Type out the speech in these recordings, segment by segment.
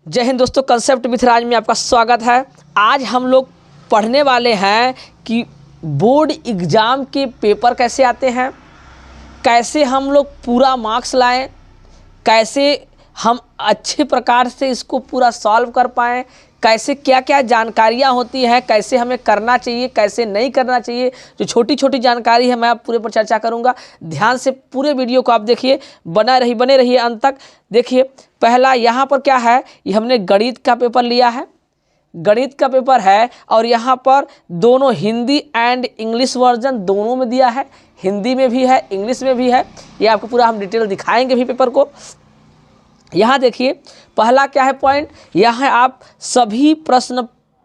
जय हिंद दोस्तों, concept with राज में आपका स्वागत है। आज हम लोग पढ़ने वाले हैं कि बोर्ड एग्ज़ाम के पेपर कैसे आते हैं, कैसे हम लोग पूरा मार्क्स लाएं, कैसे हम अच्छे प्रकार से इसको पूरा सॉल्व कर पाएँ, कैसे क्या क्या जानकारियाँ होती हैं, कैसे हमें करना चाहिए, कैसे नहीं करना चाहिए। जो छोटी छोटी जानकारी है मैं आप पूरे पर चर्चा करूँगा। ध्यान से पूरे वीडियो को आप देखिए, बने रहिए अंत तक। देखिए पहला यहाँ पर क्या है, ये हमने गणित का पेपर लिया है, गणित का पेपर है और यहाँ पर दोनों हिंदी एंड इंग्लिश वर्जन दोनों में दिया है, हिंदी में भी है इंग्लिश में भी है। ये आपको पूरा हम डिटेल दिखाएंगे भी पेपर को। यहाँ देखिए पहला क्या है पॉइंट, यहाँ आप सभी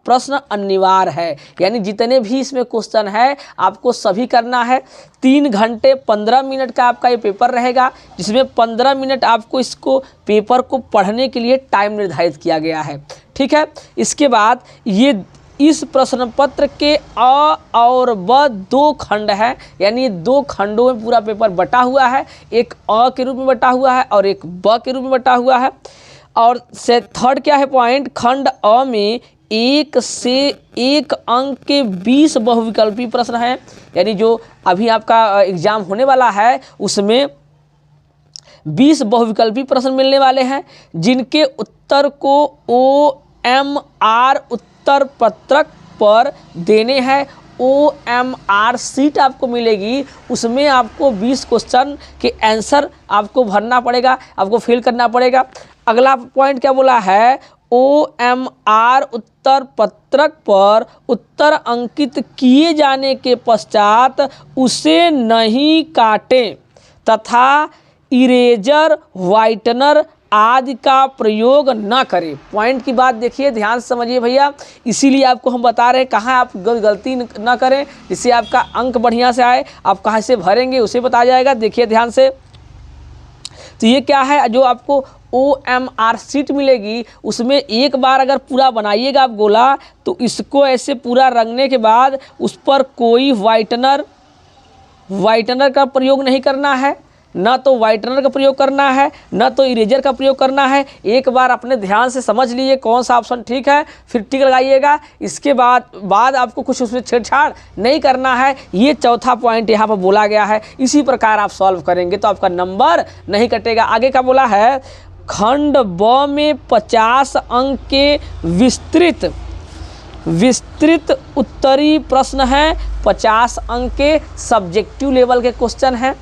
प्रश्न अनिवार्य है, यानी जितने भी इसमें क्वेश्चन है आपको सभी करना है। 3 घंटे 15 मिनट का आपका ये पेपर रहेगा, जिसमें 15 मिनट आपको इसको पेपर को पढ़ने के लिए टाइम निर्धारित किया गया है। ठीक है, इसके बाद ये इस प्रश्न पत्र के अ और ब 2 खंड हैं, यानी 2 खंडों में पूरा पेपर बटा हुआ है। एक अ के रूप में बटा हुआ है और एक ब के रूप में बटा हुआ है। और से थर्ड क्या है पॉइंट, खंड अ में 1 से 1 अंक के 20 बहुविकल्पी प्रश्न हैं, यानी जो अभी आपका एग्जाम होने वाला है उसमें 20 बहुविकल्पी प्रश्न मिलने वाले हैं, जिनके उत्तर को OMR उत्तर पत्रक पर देने हैं। OMR सीट आपको मिलेगी, उसमें आपको 20 क्वेश्चन के आंसर आपको भरना पड़ेगा, आपको फिल करना पड़ेगा। अगला पॉइंट क्या बोला है, OMR उत्तर पत्रक पर उत्तर अंकित किए जाने के पश्चात उसे नहीं काटें तथा इरेजर व्हाइटनर आदि का प्रयोग न करें। पॉइंट की बात देखिए, ध्यान से समझिए भैया, इसीलिए आपको हम बता रहे हैं कहाँ आप गलती न करें, जिससे आपका अंक बढ़िया से आए। आप कहाँ से भरेंगे उसे बताया जाएगा। देखिए ध्यान से, तो ये क्या है, जो आपको OMR सीट मिलेगी उसमें एक बार अगर पूरा बनाइएगा आप गोला, तो इसको ऐसे पूरा रंगने के बाद उस पर कोई व्हाइटनर का प्रयोग नहीं करना है, ना तो व्हाइटनर का प्रयोग करना है, ना तो इरेजर का प्रयोग करना है। एक बार अपने ध्यान से समझ लीजिए कौन सा ऑप्शन ठीक है, फिर टिक लगाइएगा। इसके बाद आपको कुछ उसमें छेड़छाड़ नहीं करना है। ये चौथा पॉइंट यहाँ पर बोला गया है, इसी प्रकार आप सॉल्व करेंगे तो आपका नंबर नहीं कटेगा। आगे का बोला है, खंड ब में 50 अंक के विस्तृत उत्तरी प्रश्न हैं, 50 अंक के सब्जेक्टिव लेवल के क्वेश्चन हैं।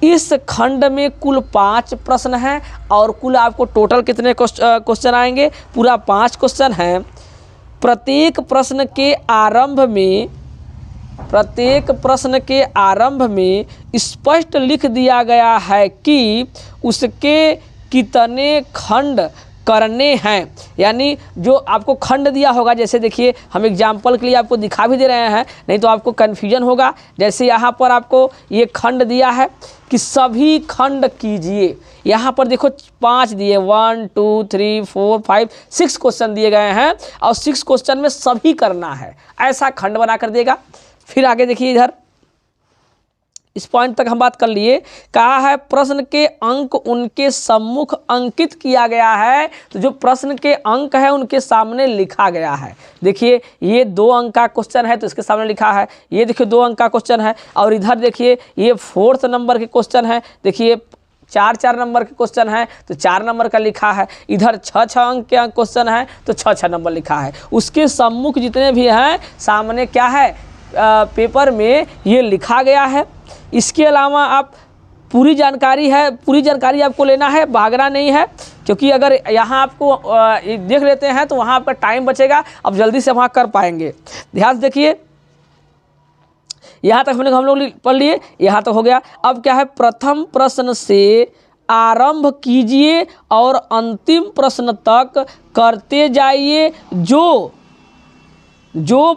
इस खंड में कुल 5 प्रश्न हैं और कुल आपको टोटल कितने क्वेश्चन आएंगे, पूरा 5 क्वेश्चन हैं। प्रत्येक प्रश्न के आरंभ में स्पष्ट लिख दिया गया है कि उसके कितने खंड करने हैं, यानी जो आपको खंड दिया होगा, जैसे देखिए हम एग्जाम्पल के लिए आपको दिखा भी दे रहे हैं, नहीं तो आपको कन्फ्यूजन होगा। जैसे यहाँ पर आपको ये खंड दिया है कि सभी खंड कीजिए, यहाँ पर देखो 5 दिए, 1 2 3 4 5 6 क्वेश्चन दिए गए हैं और 6 क्वेश्चन में सभी करना है, ऐसा खंड बना कर देगा। फिर आगे देखिए, इधर इस पॉइंट तक हम बात कर लिए। कहा है प्रश्न के अंक उनके सम्मुख अंकित किया गया है, तो जो प्रश्न के अंक है उनके सामने लिखा गया है। देखिए ये 2 अंक का क्वेश्चन है तो इसके सामने लिखा है, ये देखिए 2 अंक का क्वेश्चन है। और इधर देखिए ये 4th नंबर के क्वेश्चन है, देखिए 4 नंबर के क्वेश्चन है तो 4 नंबर का लिखा है। इधर 6 अंक के क्वेश्चन है तो 6 नंबर लिखा है। उसके सम्मुख जितने भी हैं सामने क्या है, पेपर में ये लिखा गया है। इसके अलावा आप पूरी जानकारी आपको लेना है, भागना नहीं है, क्योंकि अगर यहाँ आपको देख लेते हैं तो वहाँ आपका टाइम बचेगा, अब जल्दी से वहाँ कर पाएंगे। ध्यान से देखिए, यहाँ तक हम लोग पढ़ लिए, यहाँ तक हो गया। अब क्या है, प्रथम प्रश्न से आरंभ कीजिए और अंतिम प्रश्न तक करते जाइए। जो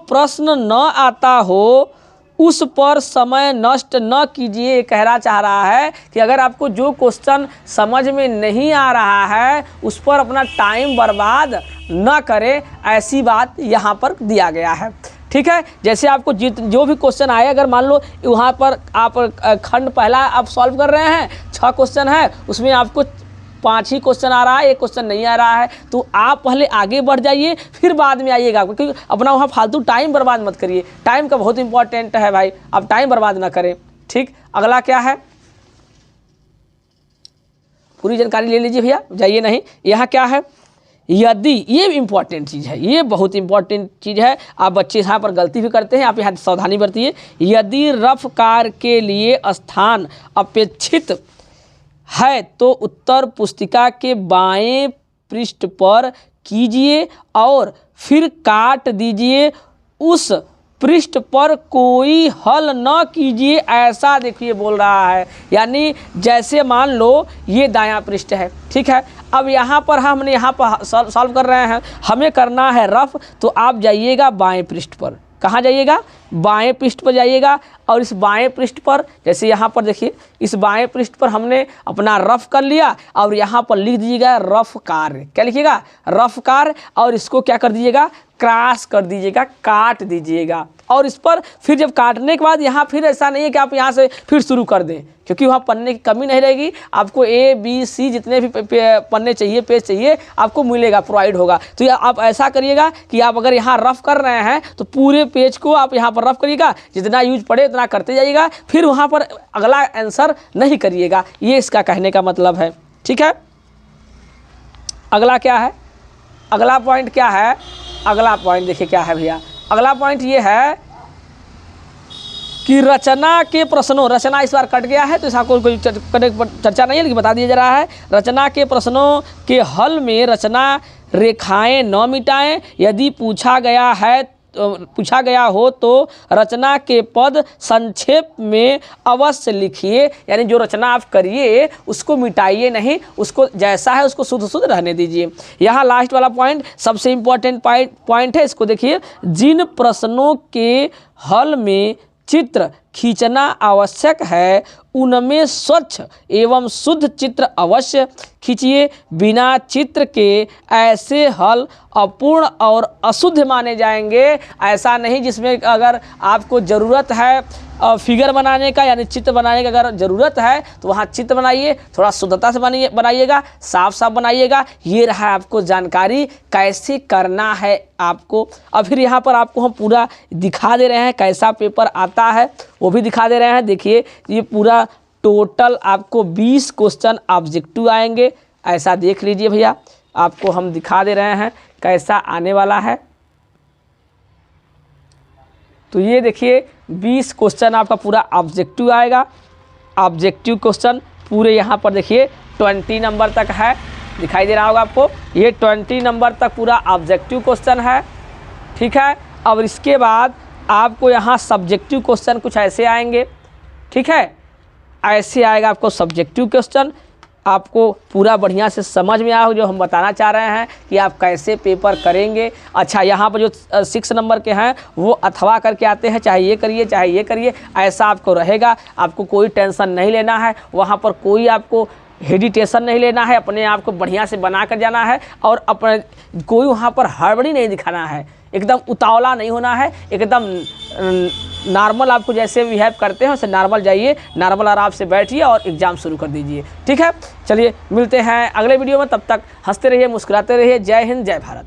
प्रश्न न आता हो उस पर समय नष्ट न कीजिए। कहना चाह रहा है कि अगर आपको जो क्वेश्चन समझ में नहीं आ रहा है उस पर अपना टाइम बर्बाद न करें, ऐसी बात यहाँ पर दिया गया है। ठीक है, जैसे आपको जो भी क्वेश्चन आए, अगर मान लो वहाँ पर आप खंड पहला आप सॉल्व कर रहे हैं, 6 क्वेश्चन है, उसमें आपको 5 ही क्वेश्चन आ रहा है, एक क्वेश्चन नहीं आ रहा है, तो आप पहले आगे बढ़ जाइए, फिर बाद में आइएगा, क्योंकि अपना वहाँ फालतू टाइम बर्बाद मत करिए। टाइम का बहुत इंपॉर्टेंट है भाई, आप टाइम बर्बाद ना करें। ठीक, अगला क्या है, पूरी जानकारी ले लीजिए भैया, जाइए नहीं। यहाँ क्या है, यदि, ये इंपॉर्टेंट चीज़ है, ये बहुत इंपॉर्टेंट चीज़ है। आप बच्चे यहाँ पर गलती भी करते हैं, आप यहाँ सावधानी बरतिए। यदि रफ कार के लिए स्थान अपेक्षित है तो उत्तर पुस्तिका के बाएं पृष्ठ पर कीजिए और फिर काट दीजिए। उस पृष्ठ पर कोई हल न कीजिए, ऐसा देखिए बोल रहा है। यानी जैसे मान लो ये दायां पृष्ठ है, ठीक है, अब यहाँ पर हमने यहाँ पर सॉल्व कर रहे हैं, हमें करना है रफ, तो आप जाइएगा बाएं पृष्ठ पर। कहाँ जाइएगा, बाएं पृष्ठ पर जाइएगा, और इस बाएं पृष्ठ पर जैसे यहाँ पर देखिए, इस बाएं पृष्ठ पर हमने अपना रफ कर लिया, और यहाँ पर लिख दीजिएगा रफ कार्य। क्या लिखिएगा, रफ कार्य, और इसको क्या कर दीजिएगा, क्रॉस कर दीजिएगा, काट दीजिएगा। और इस पर फिर जब काटने के बाद यहाँ फिर ऐसा नहीं है कि आप यहाँ से फिर शुरू कर दें, क्योंकि वहाँ पन्ने की कमी नहीं रहेगी। आपको A B C जितने भी पन्ने चाहिए, पेज चाहिए, आपको मिलेगा, प्रोवाइड होगा। तो आप ऐसा करिएगा कि आप अगर यहाँ रफ कर रहे हैं तो पूरे पेज को आप यहाँ पर रफ करिएगा, जितना यूज पड़े उतना करते जाइएगा, फिर वहाँ पर अगला आंसर नहीं करिएगा। ये इसका कहने का मतलब है। ठीक है, अगला क्या है, अगला पॉइंट क्या है, अगला पॉइंट देखिए क्या है भैया, अगला पॉइंट ये है कि रचना के प्रश्नों, रचना इस बार कट गया है तो इसका कोई चर्चा नहीं है, लेकिन बता दिया जा रहा है। रचना के प्रश्नों के हल में रचना रेखाएं न मिटाएं। यदि पूछा गया हो तो रचना के पद संक्षेप में अवश्य लिखिए। यानी जो रचना आप करिए उसको मिटाइए नहीं, उसको जैसा है उसको शुद्ध शुद्ध रहने दीजिए। यहाँ लास्ट वाला पॉइंट सबसे इम्पोर्टेंट पॉइंट है, इसको देखिए। जिन प्रश्नों के हल में चित्र खींचना आवश्यक है उनमें स्वच्छ एवं शुद्ध चित्र अवश्य खींचिए। बिना चित्र के ऐसे हल अपूर्ण और अशुद्ध माने जाएंगे। ऐसा नहीं जिसमें अगर आपको ज़रूरत है फिगर बनाने का, यानी चित्र बनाने का अगर ज़रूरत है तो वहाँ चित्र बनाइए, थोड़ा शुद्धता से बनाइएगा, साफ साफ बनाइएगा। ये रहा आपको जानकारी कैसे करना है आपको। अब फिर यहाँ पर आपको हम पूरा दिखा दे रहे हैं कैसा पेपर आता है, वो भी दिखा दे रहे हैं। देखिए ये पूरा टोटल आपको 20 क्वेश्चन ऑब्जेक्टिव आएंगे, ऐसा देख लीजिए भैया, आपको हम दिखा दे रहे हैं कैसा आने वाला है। तो ये देखिए 20 क्वेश्चन आपका पूरा ऑब्जेक्टिव आएगा। ऑब्जेक्टिव क्वेश्चन पूरे यहाँ पर देखिए 20 नंबर तक है, दिखाई दे रहा होगा आपको। ये 20 नंबर तक पूरा ऑब्जेक्टिव क्वेश्चन है, ठीक है। अब इसके बाद आपको यहाँ सब्जेक्टिव क्वेश्चन कुछ ऐसे आएंगे, ठीक है, ऐसे आएगा आपको सब्जेक्टिव क्वेश्चन। आपको पूरा बढ़िया से समझ में आया हो जो हम बताना चाह रहे हैं कि आप कैसे पेपर करेंगे। अच्छा, यहाँ पर जो 6 नंबर के हैं वो अथवा करके आते हैं, चाहे ये करिए चाहे ये करिए, ऐसा आपको रहेगा। आपको कोई टेंशन नहीं लेना है, वहाँ पर कोई आपको हेडिटेशन नहीं लेना है, अपने आप को बढ़िया से बना कर जाना है और अपने कोई वहाँ पर हड़बड़ी नहीं दिखाना है, एकदम उतावला नहीं होना है, एकदम नॉर्मल आपको जैसे बिहेव करते हैं वैसे नॉर्मल जाइए, नॉर्मल आराम से बैठिए और एग्ज़ाम शुरू कर दीजिए। ठीक है, चलिए मिलते हैं अगले वीडियो में, तब तक हंसते रहिए, मुस्कुराते रहिए। जय हिंद, जय भारत।